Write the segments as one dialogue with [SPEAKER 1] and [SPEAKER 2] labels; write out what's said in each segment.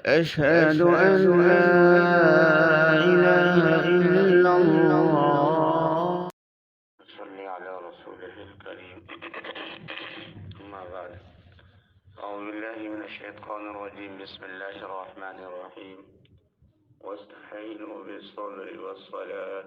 [SPEAKER 1] أشهد أن لا إله إلا الله.
[SPEAKER 2] صل على رسوله الكريم. أما بعد، أعوذ بالله من الشيطان الرجيم. بسم الله الرحمن الرحيم. واستعينوا بالصبر والصلاة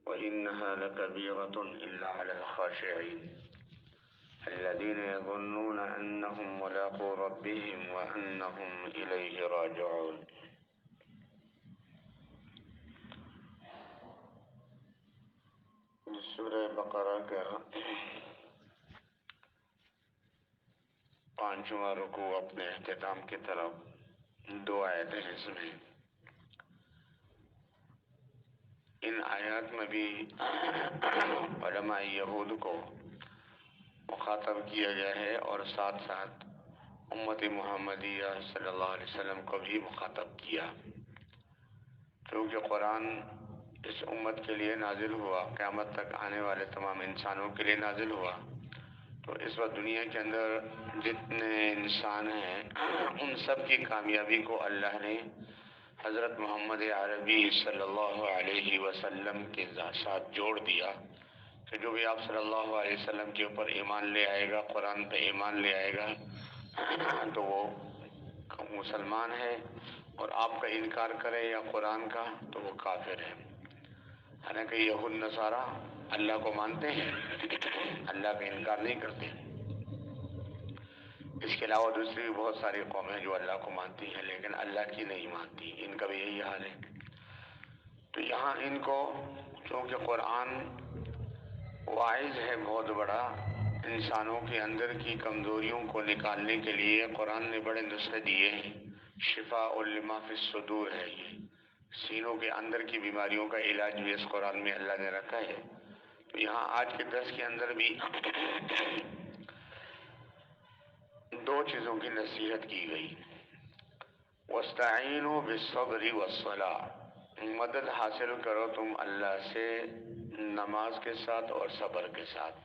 [SPEAKER 2] وإنها لكبيرة إلا على الخاشعين الذين يظنون أنهم ملاقو ربهم وأنهم إليه راجعون. سورہ بقرہ کا 5واں رکوع اپنے اختتام کی طرف 2 آیتیں ہیں اس میں. ان آیات میں بھی علماء یہود کو مخاطب کیا گیا ہے اور ساتھ ساتھ امت محمدیہ صلی اللہ علیہ وسلم کو بھی مخاطب کیا، کیونکہ قرآن اس امت کے لیے نازل ہوا، قیامت تک آنے والے تمام انسانوں کے لیے نازل ہوا. تو اس وقت دنیا کے اندر جتنے انسان ہیں ان سب کی کامیابی کو اللہ نے حضرت محمد عربی صلی اللہ علیہ وسلم کے ساتھ جوڑ دیا کہ جو بھی آپ صلی اللہ علیہ وسلم کے اوپر ایمان لے آئے گا، قرآن پہ ایمان لے آئے گا تو وہ مسلمان ہے، اور آپ کا انکار کرے یا قرآن کا تو وہ کافر ہے. حالانکہ یہود نصارہ اللہ کو مانتے ہیں، اللہ کا انکار نہیں کرتے. اس کے علاوہ دوسری بھی بہت ساری قومیں جو اللہ کو مانتی ہیں لیکن اللہ کی نہیں مانتی، ان کا بھی یہی حال ہے. تو یہاں ان کو کیونکہ قرآن واعظ ہے بہت بڑا، انسانوں کے اندر کی کمزوریوں کو نکالنے کے لیے قرآن نے بڑے نسخے دیے ہیں. شفاء لما فی الصدور ہے، یہ سینوں کے اندر کی بیماریوں کا علاج بھی اس قرآن میں اللہ نے رکھا ہے. تو یہاں آج کے درس کے اندر بھی 2 چیزوں کی نصیحت کی گئی. وَاسْتَعِينُوا بِالصَّبْرِ وَالصَّلَاةِ، مدد حاصل کرو تم اللہ سے نماز کے ساتھ اور صبر کے ساتھ.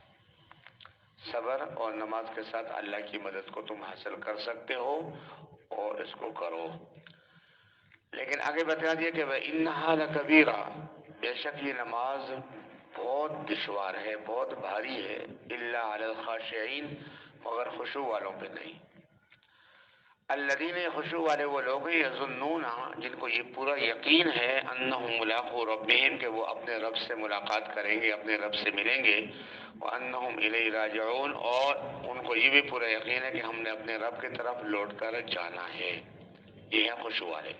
[SPEAKER 2] صبر اور نماز کے ساتھ اللہ کی مدد کو تم حاصل کر سکتے ہو اور اس کو کرو. لیکن آگے بتا دیا کہ وَإِنَّهَا لَكَبِيرَةٌ، بے شک یہ نماز بہت دشوار ہے، بہت بھاری ہے. إِلَّا عَلَى الْخَاشِعِينَ، مگر خشوع والوں پہ نہیں. الذین، خشوع والے وہ لوگ ہیں، یظنون، جن کو یہ پورا یقین ہے، انہم ملاقو ربہم، کہ وہ اپنے رب سے ملاقات کریں گے، اپنے رب سے ملیں گے. وانہم الیہ راجعون، اور ان کو یہ بھی پورا یقین ہے کہ ہم نے اپنے رب کی طرف لوٹ کر جانا ہے. یہ ہے خشوع والے.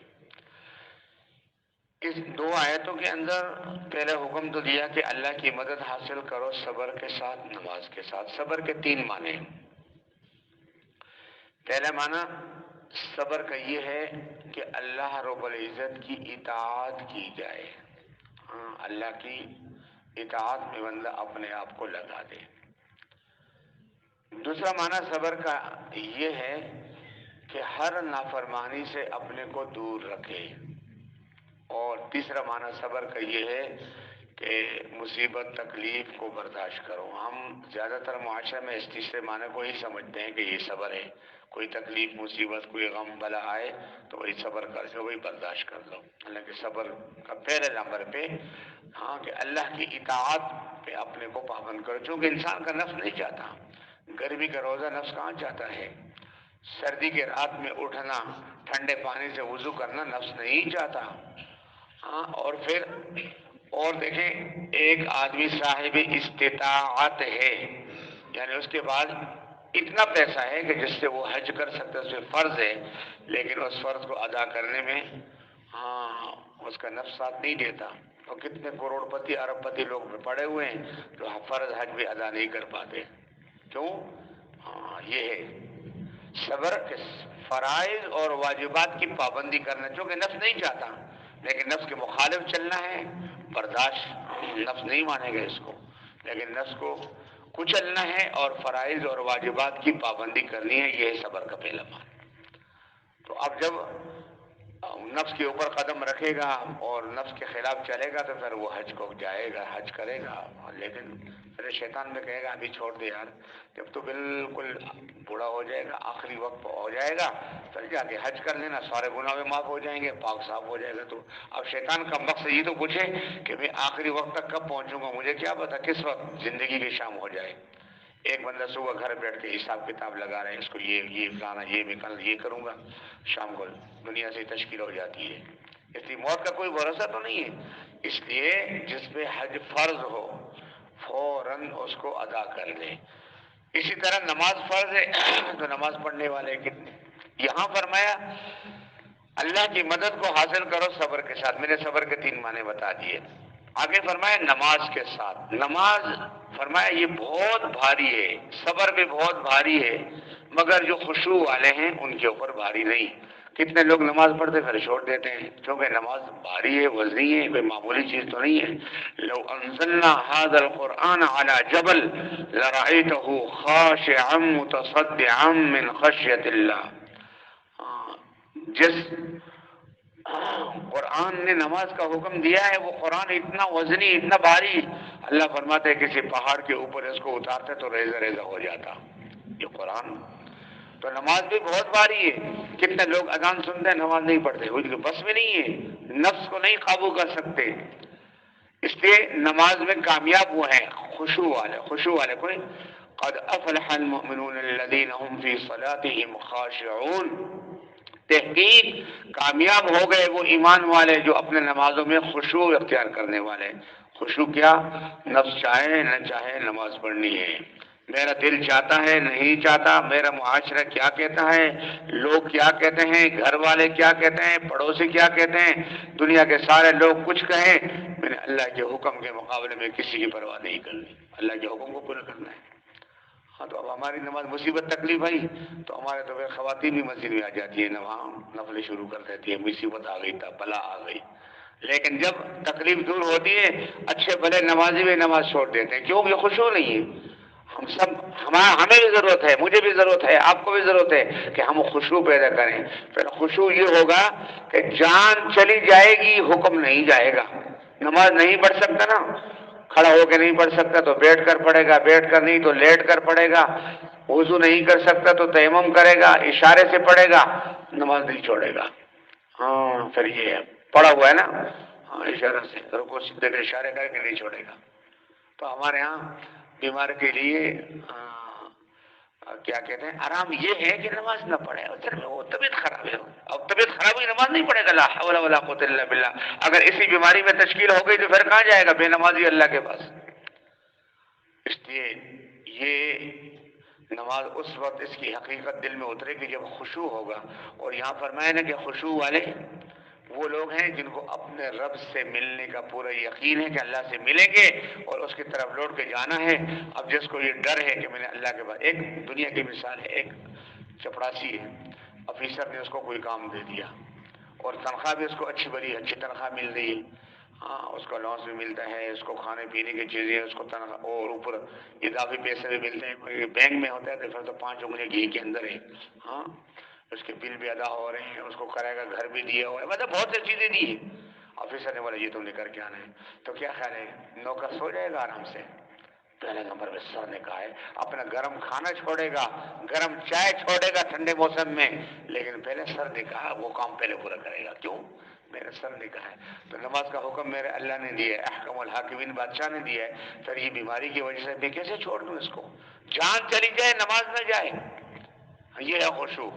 [SPEAKER 2] اس 2 آیتوں کے اندر پہلے حکم تو دیا کہ اللہ کی مدد حاصل کرو صبر کے ساتھ، نماز کے ساتھ. صبر کے 3 معنی. پہلا معنی صبر کا یہ ہے کہ اللہ رب العزت کی اطاعت کی جائے. اللہ کی اطاعت میں بندہ اپنے آپ کو لگا دے. دوسرا معنی صبر کا یہ ہے کہ ہر نافرمانی سے اپنے کو دور رکھے. اور تیسرا معنی صبر کا یہ ہے کہ مصیبت تکلیف کو برداشت کرو. ہم زیادہ تر معاشرے میں اس تیسرے معنی کو ہی سمجھتے ہیں کہ یہ صبر ہے. کوئی تکلیف مصیبت کوئی غم بلا آئے تو وہی صبر کر کے وہی برداشت کر لو. حالانکہ صبر کا پہلے نمبر پہ کہ اللہ کی اطاعت پہ اپنے کو پابند کرو. چونکہ انسان کا نفس نہیں چاہتا. گرمی کا روزہ نفس کہاں چاہتا ہے؟ سردی کے رات میں اٹھنا، ٹھنڈے پانی سے وضو کرنا نفس نہیں چاہتا. اور پھر اور دیکھیں، ایک آدمی صاحب استطاعت ہے، یعنی اس کے بعد اتنا پیسہ ہے کہ جس سے وہ حج کر سکتا ہے، اس پہ فرض ہے، لیکن اس فرض کو ادا کرنے میں اس کا نفس ساتھ نہیں دیتا. اور کتنے کروڑ پتی ارب پتی لوگ پڑے ہوئے ہیں جو فرض حج بھی ادا نہیں کر پاتے. کیوں؟ یہ ہے صبر کے فرائض اور واجبات کی پابندی کرنا، چونکہ نفس نہیں چاہتا، لیکن نفس کے مخالف چلنا ہے، برداشت نفس نہیں مانے گا اس کو، لیکن نفس کو کچلنا ہے اور فرائض اور واجبات کی پابندی کرنی ہے. یہ ہے صبر کا پہلا معنی. تو اب جب نفس کے اوپر قدم رکھے گا اور نفس کے خلاف چلے گا تو پھر وہ حج کو جائے گا، حج کرے گا. لیکن پھر شیطان میں کہے گا ابھی چھوڑ دے یار، جب تو بالکل بوڑھا ہو جائے گا، آخری وقت ہو جائے گا، پھر جا کے حج کر لینا، سارے گناہ میں معاف ہو جائیں گے، پاک صاف ہو جائے گا۔ تو اب شیطان کا مقصد یہ تو پوچھے کہ میں آخری وقت تک کب پہنچوں گا، مجھے کیا پتا کس وقت زندگی کی شام ہو جائے۔ ایک بندہ صبح گھر بیٹھ کے حساب کتاب لگا رہے ہیں، اس کو یہ فلانا، یہ میں کل یہ کروں گا، شام کو دنیا سے تشکیل ہو جاتی ہے۔ اس لیے موت کا کوئی بھروسہ تو نہیں ہے، اس لیے جس پہ حج فرض ہو فوراً اس کو ادا کر لے۔ اسی طرح نماز فرض ہے تو نماز پڑھنے والے کتنے؟ یہاں فرمایا اللہ کی مدد کو حاصل کرو صبر کے ساتھ، میں نے صبر کے 3 معنی بتا دیے۔ آگے فرمایا نماز کے ساتھ، نماز فرمایا یہ بہت بھاری ہے، صبر بھی بہت بھاری ہے، مگر جو خشوع والے ہیں ان کے اوپر بھاری نہیں۔ کتنے لوگ نماز پڑھتے پھر چھوڑ دیتے ہیں، کیونکہ نماز بھاری ہے، وزنی ہے، کوئی معمولی چیز تو نہیں ہے۔ لو انزلنا هذا القرآن على جبل لرأيته خاشعا متصدعا من خشية الله۔ جس قرآن نے نماز کا حکم دیا ہے، وہ قرآن اتنا وزنی، اتنا بھاری، اللہ فرماتے ہیں کسی پہاڑ کے اوپر اس کو اتارتے تو ریزہ ریزہ ہو جاتا یہ قرآن۔ تو نماز بھی بہت بھاری ہے۔ کتنے لوگ اذان سنتے ہیں نماز نہیں پڑھتے، ان کے بس میں نہیں ہے، نفس کو نہیں قابو کر سکتے۔ اس لیے نماز میں کامیاب وہ ہیں خشوع والے، خشوع والے کوئی قد افلح المؤمنون الذين هم في صلاتهم خاشعون، تحقیق کامیاب ہو گئے وہ ایمان والے جو اپنے نمازوں میں خشوع اختیار کرنے والے۔ خشوع کیا؟ نفس چاہے نہ چاہے نماز پڑھنی ہے، میرا دل چاہتا ہے نہیں چاہتا، میرا معاشرہ کیا کہتا ہے، لوگ کیا کہتے ہیں، گھر والے کیا کہتے ہیں، پڑوسی کیا کہتے ہیں، دنیا کے سارے لوگ کچھ کہیں، میں نے اللہ کے حکم کے مقابلے میں کسی کی پرواہ نہیں کرنی، اللہ کے حکم کو پورا کرنا ہے۔ ہاں تو اب ہماری نماز مصیبت تکلیف آئی تو ہمارے تو خواتین بھی مسجد میں آ جاتی ہے، وہاں نفلیں شروع کر دیتی ہے، مصیبت آ گئی، بلا آ گئی۔ لیکن جب تکلیف دور ہوتی ہے اچھے بھلے نمازی بھی نماز چھوڑ دیتے ہیں، کیوں؟ یہ خشوع نہیں ہے۔ ہم سب ہمیں بھی ضرورت ہے، مجھے بھی ضرورت ہے، آپ کو بھی ضرورت ہے کہ ہم خشوع پیدا کریں۔ پھر خشوع یہ ہوگا کہ جان چلی جائے گی حکم نہیں جائے گا۔ نماز نہیں پڑھ سکتا نا، کھڑا ہو کے نہیں پڑھ سکتا تو بیٹھ کر پڑھے گا، بیٹھ کر نہیں تو لیٹ کر پڑھے گا، وضو نہیں کر سکتا تو تیمم کرے گا، اشارے سے پڑھے گا، نماز نہیں چھوڑے گا۔ ہاں پھر یہ پڑھا ہوا ہے نا، ہاں اشارہ سے رکوع سجدے کے اشارے کر کے نہیں چھوڑے گا۔ تو ہمارے ہاں بیمار کے لیے کیا کہتے ہیں، آرام یہ ہے کہ نماز نہ پڑھے، اصل میں وہ طبیعت خراب ہے، اب طبیعت خراب ہوئی نماز نہیں پڑھے گا، لا حول ولا قوت الا باللہ۔ اگر اسی بیماری میں تشکیل ہو گئی تو پھر کہاں جائے گا بے نمازی اللہ کے پاس؟ اس لیے یہ نماز اس وقت اس کی حقیقت دل میں اترے گی جب خشوع ہوگا۔ اور یہاں فرمایا نا کہ خشوع والے وہ لوگ ہیں جن کو اپنے رب سے ملنے کا پورا یقین ہے کہ اللہ سے ملیں گے اور اس کی طرف لوٹ کے جانا ہے۔ اب جس کو یہ ڈر ہے کہ میں نے اللہ کے بعد، ایک دنیا کی مثال ہے، ایک چپڑاسی ہے، آفیسر نے اس کو کوئی کام دے دیا اور تنخواہ بھی اس کو اچھی بڑی اچھی تنخواہ مل رہی ہے، ہاں اس کو الاؤنس بھی ملتا ہے، اس کو کھانے پینے کی چیزیں، اس کو تنخواہ اور اوپر اضافی پیسے بھی ملتے ہیں، کوئی بینک میں ہوتا ہے تو پھر تو 5 انگلی گھی کے اندر ہے، ہاں اس کے بل بھی ادا ہو رہے ہیں، اس کو کرائے کا گھر بھی دیا ہوا ہے، مطلب بہت سی چیزیں دی ہیں۔ آفیسر نے بولا یہ تم نے کر کے آنا ہے، تو کیا خیال ہے نوکر سو جائے گا آرام سے؟ پہلے نمبر پہ سر نے کہا ہے اپنا گرم کھانا چھوڑے گا، گرم چائے چھوڑے گا ٹھنڈے موسم میں، لیکن پہلے سر نے کہا وہ کام پہلے پورا کرے گا، کیوں؟ میرے سر نے کہا ہے۔ تو نماز کا حکم میرے اللہ نے دیا ہے، احکم الحاکمین بادشاہ نے دیا ہے، پھر یہ بیماری کی وجہ سے میں کیسے چھوڑ دوں اس کو؟ جان چلی جائے نماز نہ جائے، یہ ہے خشوع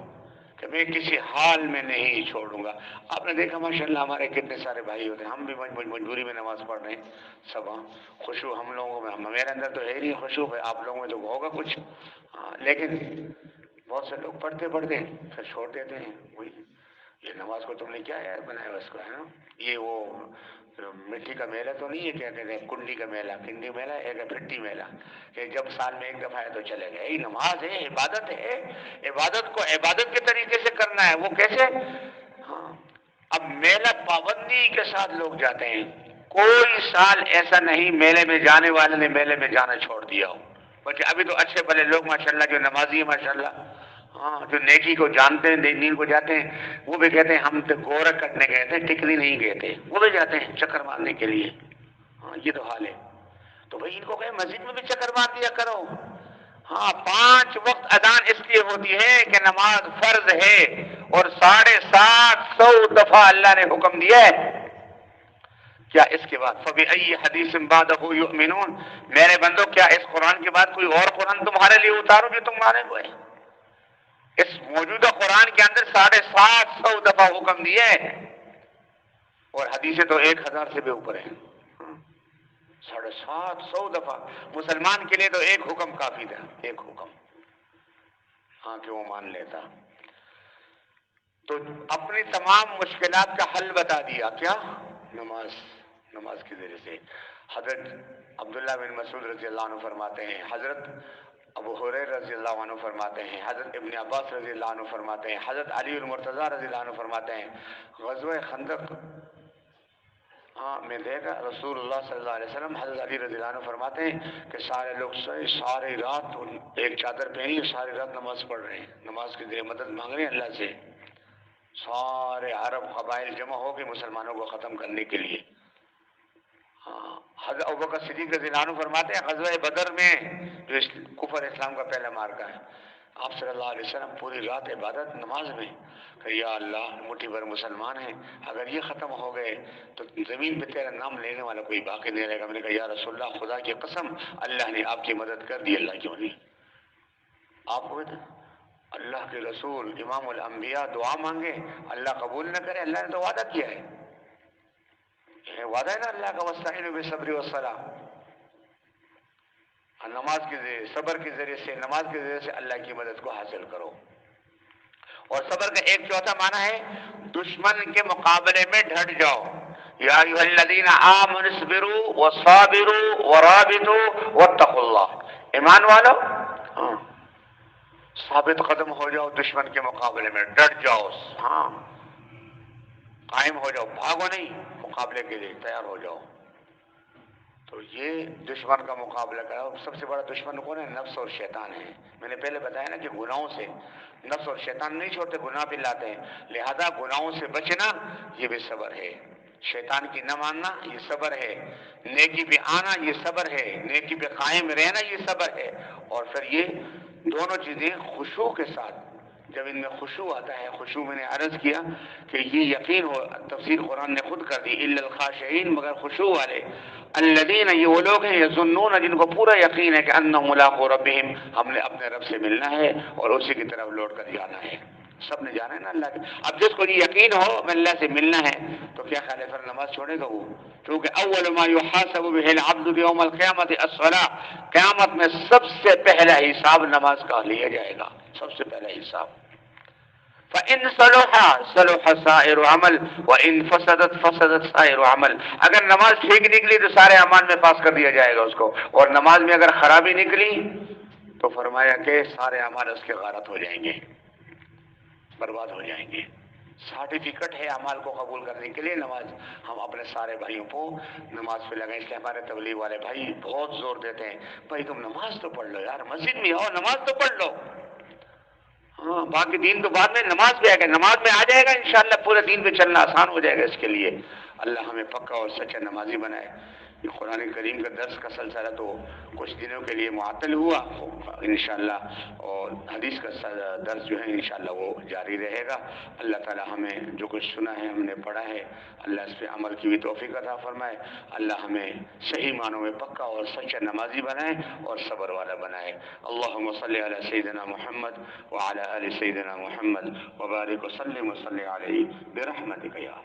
[SPEAKER 2] کہ میں کسی حال میں نہیں چھوڑوں گا۔ آپ نے دیکھا ماشاءاللہ ہمارے کتنے سارے بھائی ہوتے ہیں، ہم بھی مجبوری میں نماز پڑھ رہے ہیں سب، ہاں خشوع ہم لوگوں میں، میرے اندر تو ہے نہیں خشوع ہے، آپ لوگوں میں تو ہوگا کچھ، ہاں لیکن بہت سے لوگ پڑھتے پڑھتے پھر چھوڑ دیتے ہیں۔ وہی یہ نماز کو تم نے کیا یاد بنایا اس کو، ہے نا، یہ وہ مٹی کا میلہ تو نہیں ہے، کیا کہتے ہیں کنڈی کا میلہ، کنڈی میلہ ایک پھٹی میلہ، کہ جب سال میں ایک دفعہ ہے تو چلے گئے۔ یہ نماز ہے، عبادت ہے، عبادت کو عبادت کے طریقے سے کرنا ہے، وہ کیسے؟ ہاں اب میلہ پابندی کے ساتھ لوگ جاتے ہیں، کوئی سال ایسا نہیں میلے میں جانے والے نے میلے میں جانا چھوڑ دیا ہو، بلکہ ابھی تو اچھے بھلے لوگ ماشاءاللہ جو نمازی ہیں ماشاءاللہ، ہاں جو نیکی کو جانتے ہیں، دین کو جاتے ہیں، وہ بھی کہتے ہیں ہم تو گورکھ کرنے گئے تھے، ٹکری نہیں گئے تھے، وہ بھی جاتے ہیں چکر مارنے کے لیے، ہاں یہ تو حال ہے۔ تو بھائی ان کو کہیں مسجد میں بھی چکر مار دیا کرو، ہاں 5 وقت اذان اس لیے ہوتی ہے کہ نماز فرض ہے اور 750 دفعہ اللہ نے حکم دیا ہے کیا اس کے بعد فَبِأَيِّ حَدِيثٍ بَعْدَهُ يُؤْمِنُونَ، میرے بندو کیا اس قرآن کے بعد کوئی اور قرآن تمہارے لیے اتارو جو تم مانے ہوئے؟ اس موجودہ قرآن کے اندر 750 دفعہ حکم دیا ہے اور حدیثیں تو 1000 سے بھی اوپر ہیں. 750 دفعہ. مسلمان کے لیے تو ایک حکم کافی تھا، ایک حکم، ہاں کہ وہ مان لیتا. تو اپنی تمام مشکلات کا حل بتا دیا. کیا؟ نماز کے ذریعے سے. حضرت عبداللہ بن مسعود رضی اللہ عنہ فرماتے ہیں، حضرت ابو ہریرہ رضی اللہ عنہ فرماتے ہیں، حضرت ابن عباس رضی اللہ عنہ فرماتے ہیں، حضرت علی المرتضیٰ رضی اللہ عنہ فرماتے ہیں غزوہ خندق میں دیکھا رسول اللہ صلی اللہ علیہ وسلم، حضرت علی رضی اللہ عنہ فرماتے ہیں کہ سارے لوگ ساری رات ایک چادر پہنی ساری رات نماز پڑھ رہے ہیں، نماز کے ذریعے مدد مانگ رہے ہیں اللہ سے. سارے عرب قبائل جمع ہو کے مسلمانوں کو ختم کرنے کے لیے. حضرت ابوبکر صدیق رضی اللہ عنہ فرماتے ہیں غزوہ بدر میں جو کفر اسلام کا پہلا مارکا ہے، آپ صلی اللہ علیہ وسلم پوری رات عبادت نماز میں کہ یا اللہ مٹھی بھر مسلمان ہیں، اگر یہ ختم ہو گئے تو زمین پہ تیرا نام لینے والا کوئی باقی نہیں رہے گا. میں نے کہا یا رسول اللہ خدا کی قسم اللہ نے آپ کی مدد کر دی. اللہ کیوں نہیں؟ آپ کو اللہ کے رسول امام الانبیاء دعا مانگے اللہ قبول نہ کرے؟ اللہ نے تو وعدہ کیا ہے، وعدہ ہے نا اللہ کا وَاسْتَعِينُوا بِالصَّبْرِ وَالصَّلَاةِ. نماز کے ذریعے، صبر کے ذریعے سے، نماز کے ذریعے سے اللہ کی مدد کو حاصل کرو. اور صبر کا ایک چوتھا معنی ہے دشمن کے مقابلے میں ڈٹ جاؤ. یا ایھا الذین آمنوا اصبروا وصابروا ورابطوا واتقوا اللہ. ایمان والو ثابت قدم ہو جاؤ دشمن کے مقابلے میں، ڈٹ جاؤ، ہاں قائم ہو جاؤ، بھاگو نہیں، مقابلے کے لیے تیار ہو جاؤ. تو یہ دشمن کا مقابلہ کرو. سب سے بڑا دشمن کون ہے؟ نفس اور شیطان ہے. میں نے پہلے بتایا نا کہ گناہوں سے نفس اور شیطان نہیں چھوڑتے، گناہ پہ لاتے ہیں. لہذا گناہوں سے بچنا یہ بھی صبر ہے. شیطان کی نہ ماننا یہ صبر ہے. نیکی پہ آنا یہ صبر ہے. نیکی پہ قائم رہنا یہ صبر ہے. اور پھر یہ دونوں چیزیں خشوع کے ساتھ، جب ان میں خشوع آتا ہے، خشوع میں نے عرض کیا کہ یہ یقین ہو، تفسیر قرآن نے خود کر دی الا الخاشعین، مگر خشوع والے. الذین، یہ وہ لوگ ہیں یظنون جن کو پورا یقین ہے کہ انہم ملاقو ربہم، ہم نے اپنے رب سے ملنا ہے اور اسی کی طرف لوٹ کر جانا ہے. سب نے جانا ہے نا اللہ کے. اب جس کو یہ یقین ہو کہ اللہ سے ملنا ہے تو کیا خیال ہے پھر نماز چھوڑے گا وہ؟ کیونکہ اول ما یحاسب بہ العبد یوم القیامۃ الصلاۃ، قیامت میں سب سے پہلا حساب نماز کا لیا جائے گا، سب سے پہلا حساب. فَإِن صَلَحَ صَلَحَ سَائِرُ عَمَلٍ وَإِن فَسَدَتْ فَسَدَتْ سَائِرُ عَمَلٍ. اگر نماز ٹھیک نکلی تو سارے اعمال میں پاس کر دیا جائے گا اس کو، اور نماز میں اگر خرابی نکلی تو فرمایا کہ سارے اعمال اس کے غارت ہو جائیں گے، برباد ہو جائیں گے. سرٹیفکیٹ ہے اعمال کو قبول کرنے کے لیے نماز. ہم اپنے سارے بھائیوں کو نماز پہ لگائیں. اس لیے ہمارے تبلیغ والے بھائی بہت زور دیتے ہیں بھائی تم نماز تو پڑھ لو یار، مسجد میں آؤ نماز تو پڑھ لو. ہاں باقی دین تو بعد میں، نماز پہ آ گیا، نماز میں آ جائے گا انشاءاللہ پورے دین پہ چلنا آسان ہو جائے گا. اس کے لیے اللہ ہمیں پکا اور سچا نمازی بنائے. یہ قرآن کریم کا درس کا سلسلہ تو کچھ دنوں کے لیے معطل ہوا انشاءاللہ، اور حدیث کا درس جو ہے انشاءاللہ وہ جاری رہے گا. اللہ تعالی ہمیں جو کچھ سنا ہے، ہم نے پڑھا ہے، اللہ اس پہ عمل کی بھی توفیق عطا فرمائے. اللہ ہمیں صحیح معنوں میں پکا اور سچا نمازی بنائے اور صبر والا بنائے. اللہم صلی علی سیدنا محمد وعلی آل سیدنا محمد وبارک وسلم وصلی علیہ برحمتک یا